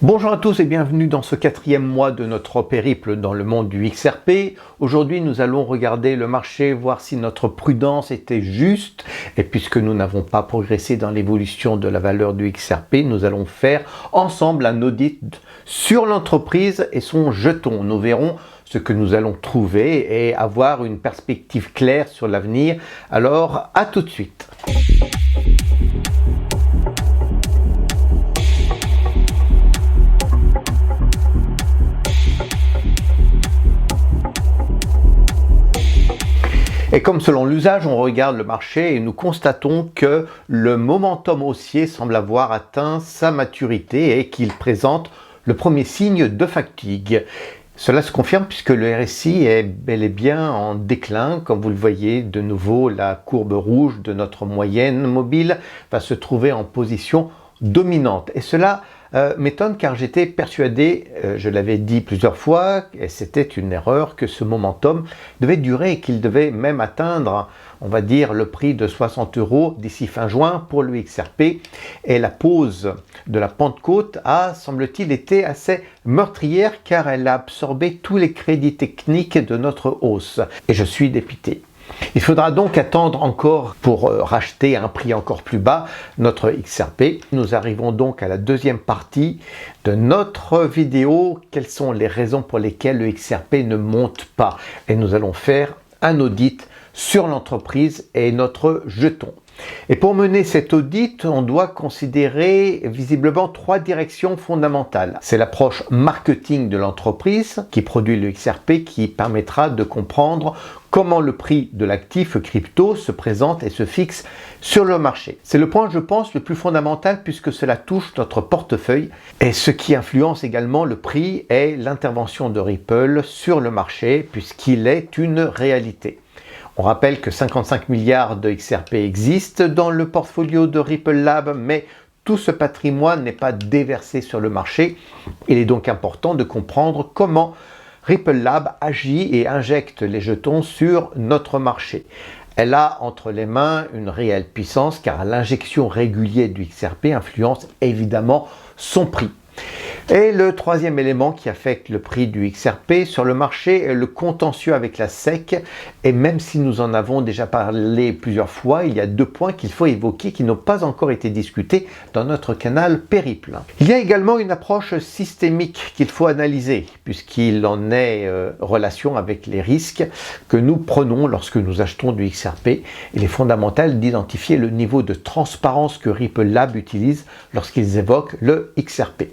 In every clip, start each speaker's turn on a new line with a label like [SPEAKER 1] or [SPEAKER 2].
[SPEAKER 1] Bonjour à tous et bienvenue dans ce 4e mois de notre périple dans le monde du XRP. Aujourd'hui, nous allons regarder le marché, voir si notre prudence était juste. Et puisque nous n'avons pas progressé dans l'évolution de la valeur du XRP, nous allons faire ensemble un audit sur l'entreprise et son jeton. Nous verrons ce que nous allons trouver et avoir une perspective claire sur l'avenir. Alors, à tout de suite. Et comme selon l'usage, on regarde le marché et nous constatons que le momentum haussier semble avoir atteint sa maturité et qu'il présente le premier signe de fatigue. Cela se confirme puisque le RSI est bel et bien en déclin. Comme vous le voyez, de nouveau, la courbe rouge de notre moyenne mobile va se trouver en position dominante. Et cela m'étonne car j'étais persuadé, je l'avais dit plusieurs fois, et c'était une erreur, que ce momentum devait durer et qu'il devait même atteindre, on va dire, le prix de 60 € d'ici fin juin pour le XRP. Et la pause de la Pentecôte a, semble-t-il, été assez meurtrière car elle a absorbé tous les crédits techniques de notre hausse. Et je suis dépité. Il faudra donc attendre encore pour racheter à un prix encore plus bas notre XRP. Nous arrivons donc à la deuxième partie de notre vidéo. Quelles sont les raisons pour lesquelles le XRP ne monte pas? Et nous allons faire un audit sur l'entreprise et notre jeton. Et pour mener cet audit, on doit considérer visiblement 3 directions fondamentales. C'est l'approche marketing de l'entreprise qui produit le XRP qui permettra de comprendre comment le prix de l'actif crypto se présente et se fixe sur le marché. C'est le point, je pense, le plus fondamental puisque cela touche notre portefeuille et ce qui influence également le prix est l'intervention de Ripple sur le marché puisqu'il est une réalité. On rappelle que 55 milliards de XRP existent dans le portfolio de Ripple Lab, mais tout ce patrimoine n'est pas déversé sur le marché. Il est donc important de comprendre comment Ripple Lab agit et injecte les jetons sur notre marché. Elle a entre les mains une réelle puissance car l'injection régulière du XRP influence évidemment son prix. Et le troisième élément qui affecte le prix du XRP sur le marché est le contentieux avec la SEC. Et même si nous en avons déjà parlé plusieurs fois, il y a 2 points qu'il faut évoquer qui n'ont pas encore été discutés dans notre canal Périple. Il y a également une approche systémique qu'il faut analyser puisqu'il en est relation avec les risques que nous prenons lorsque nous achetons du XRP. Il est fondamental d'identifier le niveau de transparence que Ripple Lab utilise lorsqu'ils évoquent le XRP.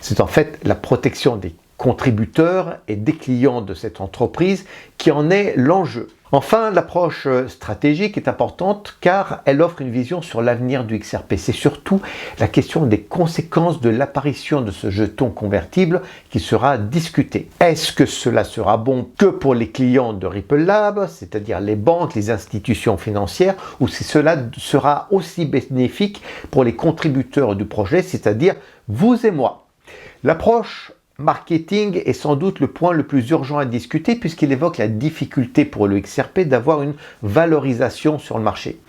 [SPEAKER 1] C'est en fait la protection des contributeurs et des clients de cette entreprise qui en est l'enjeu. Enfin, l'approche stratégique est importante car elle offre une vision sur l'avenir du XRP. C'est surtout la question des conséquences de l'apparition de ce jeton convertible qui sera discutée. Est-ce que cela sera bon que pour les clients de Ripple Lab, c'est-à-dire les banques, les institutions financières, ou si cela sera aussi bénéfique pour les contributeurs du projet, c'est-à-dire vous et moi? L'approche marketing est sans doute le point le plus urgent à discuter puisqu'il évoque la difficulté pour le XRP d'avoir une valorisation sur le marché.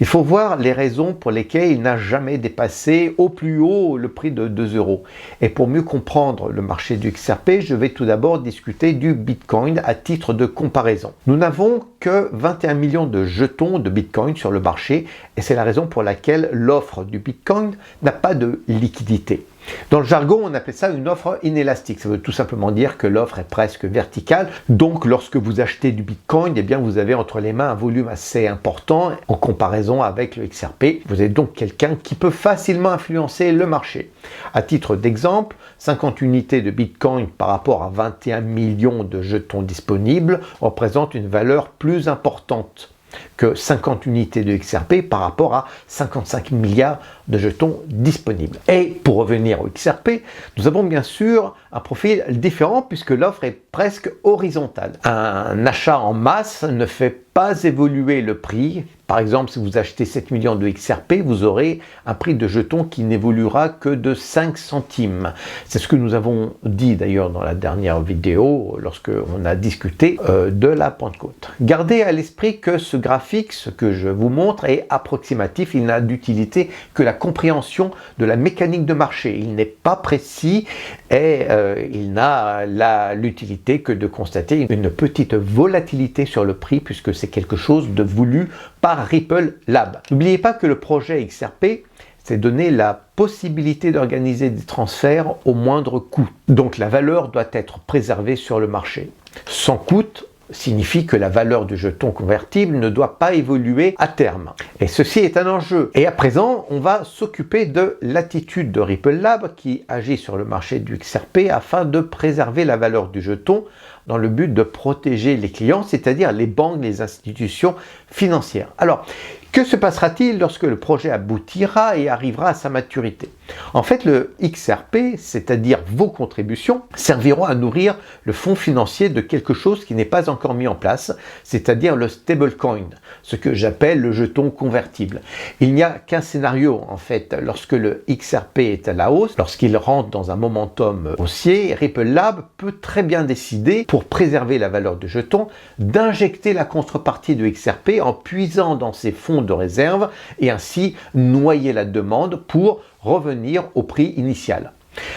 [SPEAKER 1] Il faut voir les raisons pour lesquelles il n'a jamais dépassé au plus haut le prix de 2 €. Et pour mieux comprendre le marché du XRP, je vais tout d'abord discuter du Bitcoin à titre de comparaison. Nous n'avons que 21 millions de jetons de Bitcoin sur le marché et c'est la raison pour laquelle l'offre du Bitcoin n'a pas de liquidité. Dans le jargon, on appelle ça une offre inélastique. Ça veut tout simplement dire que l'offre est presque verticale. Donc, lorsque vous achetez du Bitcoin, eh bien, vous avez entre les mains un volume assez important en comparaison avec le XRP. Vous êtes donc quelqu'un qui peut facilement influencer le marché. À titre d'exemple, 50 unités de Bitcoin par rapport à 21 millions de jetons disponibles représentent une valeur plus importante que 50 unités de XRP par rapport à 55 milliards de jetons disponibles. Et pour revenir au XRP, nous avons bien sûr un profil différent puisque l'offre est presque horizontale. Un achat en masse ne fait pas évoluer le prix. Par exemple, si vous achetez 7 millions de XRP, vous aurez un prix de jeton qui n'évoluera que de 5 centimes. C'est ce que nous avons dit d'ailleurs dans la dernière vidéo lorsque on a discuté de la Pentecôte. Gardez à l'esprit que ce graphique, ce que je vous montre, est approximatif. Il n'a d'utilité que la compréhension de la mécanique de marché. Il n'est pas précis et il n'a l'utilité que de constater une petite volatilité sur le prix puisque c'est quelque chose de voulu par Ripple Lab. N'oubliez pas que le projet XRP s'est donné la possibilité d'organiser des transferts au moindre coût. Donc la valeur doit être préservée sur le marché. Sans coût signifie que la valeur du jeton convertible ne doit pas évoluer à terme. Et ceci est un enjeu. Et à présent, on va s'occuper de l'attitude de Ripple Lab qui agit sur le marché du XRP afin de préserver la valeur du jeton dans le but de protéger les clients, c'est-à-dire les banques, les institutions financières. Alors, que se passera-t-il lorsque le projet aboutira et arrivera à sa maturité? En fait, le XRP, c'est-à-dire vos contributions, serviront à nourrir le fonds financier de quelque chose qui n'est pas encore mis en place, c'est-à-dire le stablecoin, ce que j'appelle le jeton convertible. Il n'y a qu'un scénario, en fait, lorsque le XRP est à la hausse, lorsqu'il rentre dans un momentum haussier, Ripple Lab peut très bien décider, pour préserver la valeur du jeton, d'injecter la contrepartie de XRP en puisant dans ses fonds de réserve et ainsi noyer la demande pour revenir au prix initial.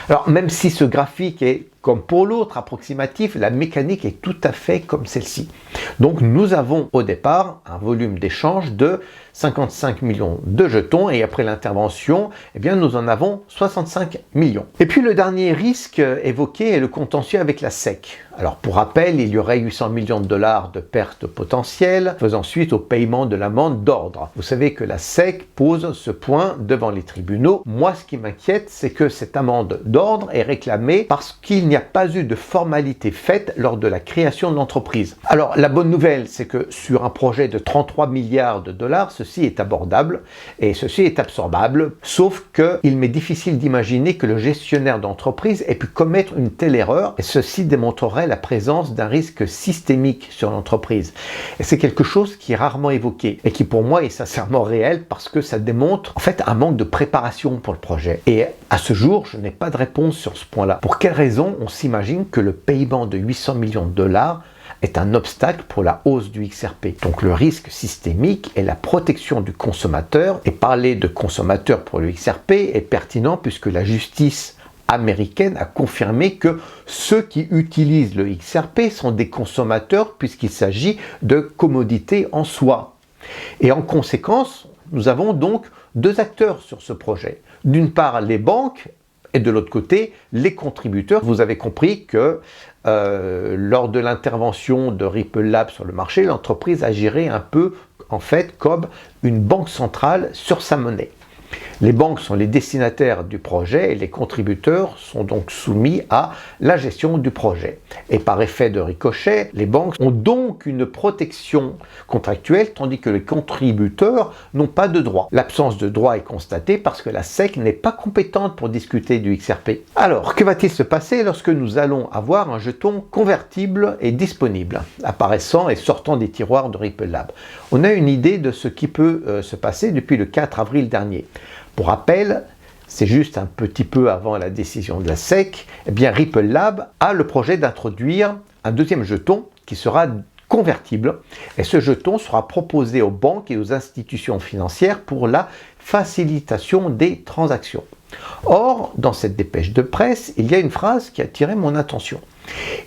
[SPEAKER 1] Alors même si ce graphique est comme pour l'autre approximatif, la mécanique est tout à fait comme celle-ci. Donc nous avons au départ un volume d'échange de 55 millions de jetons et après l'intervention, eh bien, nous en avons 65 millions. Et puis le dernier risque évoqué est le contentieux avec la SEC. Alors pour rappel, il y aurait 800 millions de dollars de pertes potentielles faisant suite au paiement de l'amende d'ordre. Vous savez que la SEC pose ce point devant les tribunaux. Moi, ce qui m'inquiète, c'est que cette amende d'ordre est réclamée parce qu'il n'y a pas eu de formalité faite lors de la création de l'entreprise. Alors la bonne nouvelle, c'est que sur un projet de 33 milliards de dollars, ceci est abordable et ceci est absorbable, sauf qu'il m'est difficile d'imaginer que le gestionnaire d'entreprise ait pu commettre une telle erreur et ceci démontrerait la présence d'un risque systémique sur l'entreprise. Et c'est quelque chose qui est rarement évoqué et qui pour moi est sincèrement réel parce que ça démontre en fait un manque de préparation pour le projet. Et à ce jour, je n'ai pas de réponse sur ce point-là. Pour quelle raison on s'imagine que le paiement de 800 millions de dollars est un obstacle pour la hausse du XRP. Donc le risque systémique est la protection du consommateur et parler de consommateur pour le XRP est pertinent puisque la justice américaine a confirmé que ceux qui utilisent le XRP sont des consommateurs puisqu'il s'agit de commodités en soi. Et en conséquence, nous avons donc deux acteurs sur ce projet. D'une part, les banques et de l'autre côté, les contributeurs. Vous avez compris que lors de l'intervention de Ripple Lab sur le marché, l'entreprise agirait un peu en fait comme une banque centrale sur sa monnaie. Les banques sont les destinataires du projet et les contributeurs sont donc soumis à la gestion du projet. Et par effet de ricochet, les banques ont donc une protection contractuelle tandis que les contributeurs n'ont pas de droit. L'absence de droit est constatée parce que la SEC n'est pas compétente pour discuter du XRP. Alors, que va-t-il se passer lorsque nous allons avoir un jeton convertible et disponible, apparaissant et sortant des tiroirs de Ripple Lab? On a une idée de ce qui peut se passer depuis le 4 avril dernier. Pour rappel, c'est juste un petit peu avant la décision de la SEC, eh bien Ripple Lab a le projet d'introduire un deuxième jeton qui sera convertible et ce jeton sera proposé aux banques et aux institutions financières pour la facilitation des transactions. Or, dans cette dépêche de presse, il y a une phrase qui a attiré mon attention.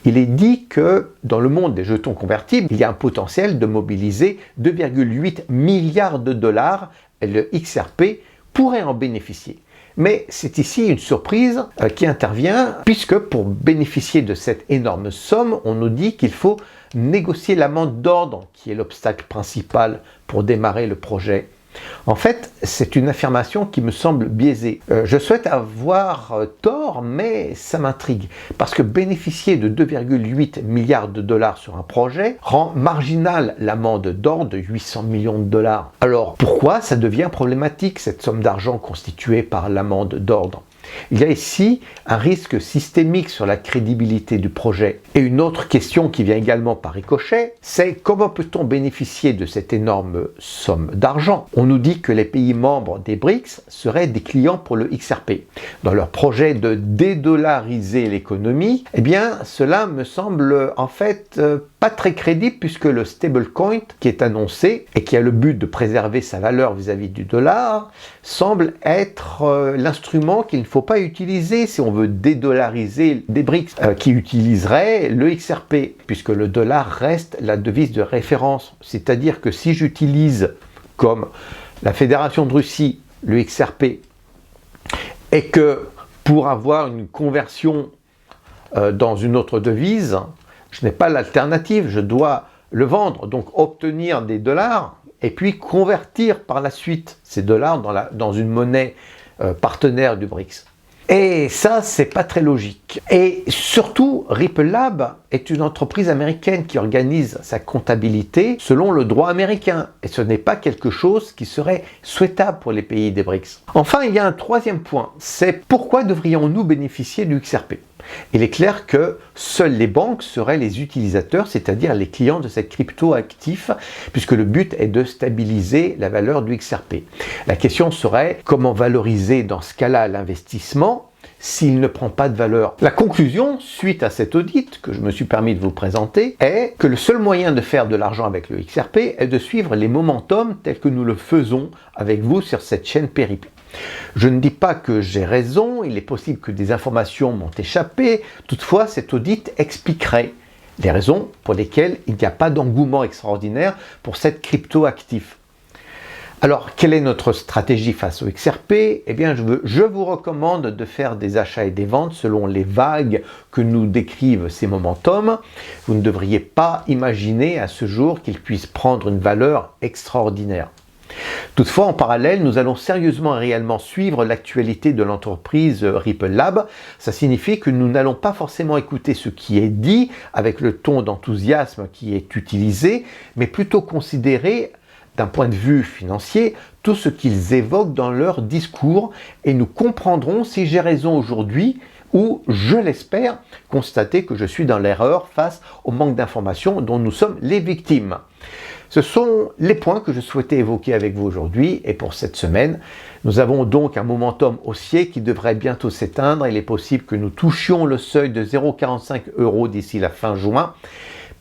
[SPEAKER 1] Il est dit que dans le monde des jetons convertibles, il y a un potentiel de mobiliser 2,8 milliards de dollars et le XRP pourrait en bénéficier. Mais c'est ici une surprise qui intervient puisque pour bénéficier de cette énorme somme, on nous dit qu'il faut négocier l'amende d'ordre qui est l'obstacle principal pour démarrer le projet. En fait, c'est une affirmation qui me semble biaisée. Je souhaite avoir tort, mais ça m'intrigue. Parce que bénéficier de 2,8 milliards de dollars sur un projet rend marginal l'amende d'ordre de 800 millions de dollars. Alors, pourquoi ça devient problématique, cette somme d'argent constituée par l'amende d'ordre ? Il y a ici un risque systémique sur la crédibilité du projet. Et une autre question qui vient également par ricochet, c'est comment peut-on bénéficier de cette énorme somme d'argent? On nous dit que les pays membres des BRICS seraient des clients pour le XRP. Dans leur projet de dédollariser l'économie, eh bien cela me semble en fait pas très crédible puisque le stablecoin qui est annoncé et qui a le but de préserver sa valeur vis-à-vis du dollar semble être l'instrument qu'il ne faut pas utiliser si on veut dédollariser des BRICS qui utiliseraient le XRP puisque le dollar reste la devise de référence. C'est-à-dire que si j'utilise comme la Fédération de Russie le XRP et que pour avoir une conversion dans une autre devise, je n'ai pas l'alternative, je dois le vendre, donc obtenir des dollars et puis convertir par la suite ces dollars dans une monnaie partenaire du BRICS. Et ça, c'est pas très logique. Et surtout, Ripple Lab est une entreprise américaine qui organise sa comptabilité selon le droit américain. Et ce n'est pas quelque chose qui serait souhaitable pour les pays des BRICS. Enfin, il y a un troisième point. C'est pourquoi devrions-nous bénéficier du XRP? Il est clair que seules les banques seraient les utilisateurs, c'est-à-dire les clients de cette crypto-actif, puisque le but est de stabiliser la valeur du XRP. La question serait comment valoriser dans ce cas-là l'investissement s'il ne prend pas de valeur. La conclusion, suite à cet audit que je me suis permis de vous présenter, est que le seul moyen de faire de l'argent avec le XRP est de suivre les momentum tels que nous le faisons avec vous sur cette chaîne Périple. Je ne dis pas que j'ai raison, il est possible que des informations m'ont échappé, toutefois cet audit expliquerait les raisons pour lesquelles il n'y a pas d'engouement extraordinaire pour cette crypto-actif. Alors, quelle est notre stratégie face au XRP? Eh bien, je vous recommande de faire des achats et des ventes selon les vagues que nous décrivent ces momentum. Vous ne devriez pas imaginer à ce jour qu'il puisse prendre une valeur extraordinaire. Toutefois, en parallèle, nous allons sérieusement et réellement suivre l'actualité de l'entreprise Ripple Lab. Ça signifie que nous n'allons pas forcément écouter ce qui est dit avec le ton d'enthousiasme qui est utilisé, mais plutôt considérer d'un point de vue financier tout ce qu'ils évoquent dans leur discours et nous comprendrons si j'ai raison aujourd'hui ou, je l'espère, constater que je suis dans l'erreur face au manque d'informations dont nous sommes les victimes. Ce sont les points que je souhaitais évoquer avec vous aujourd'hui et pour cette semaine. Nous avons donc un momentum haussier qui devrait bientôt s'éteindre. Il est possible que nous touchions le seuil de 0,45 € d'ici la fin juin.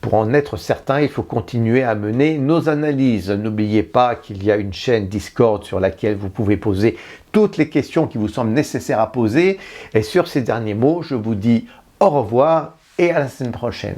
[SPEAKER 1] Pour en être certain, il faut continuer à mener nos analyses. N'oubliez pas qu'il y a une chaîne Discord sur laquelle vous pouvez poser toutes les questions qui vous semblent nécessaires à poser. Et sur ces derniers mots, je vous dis au revoir et à la semaine prochaine.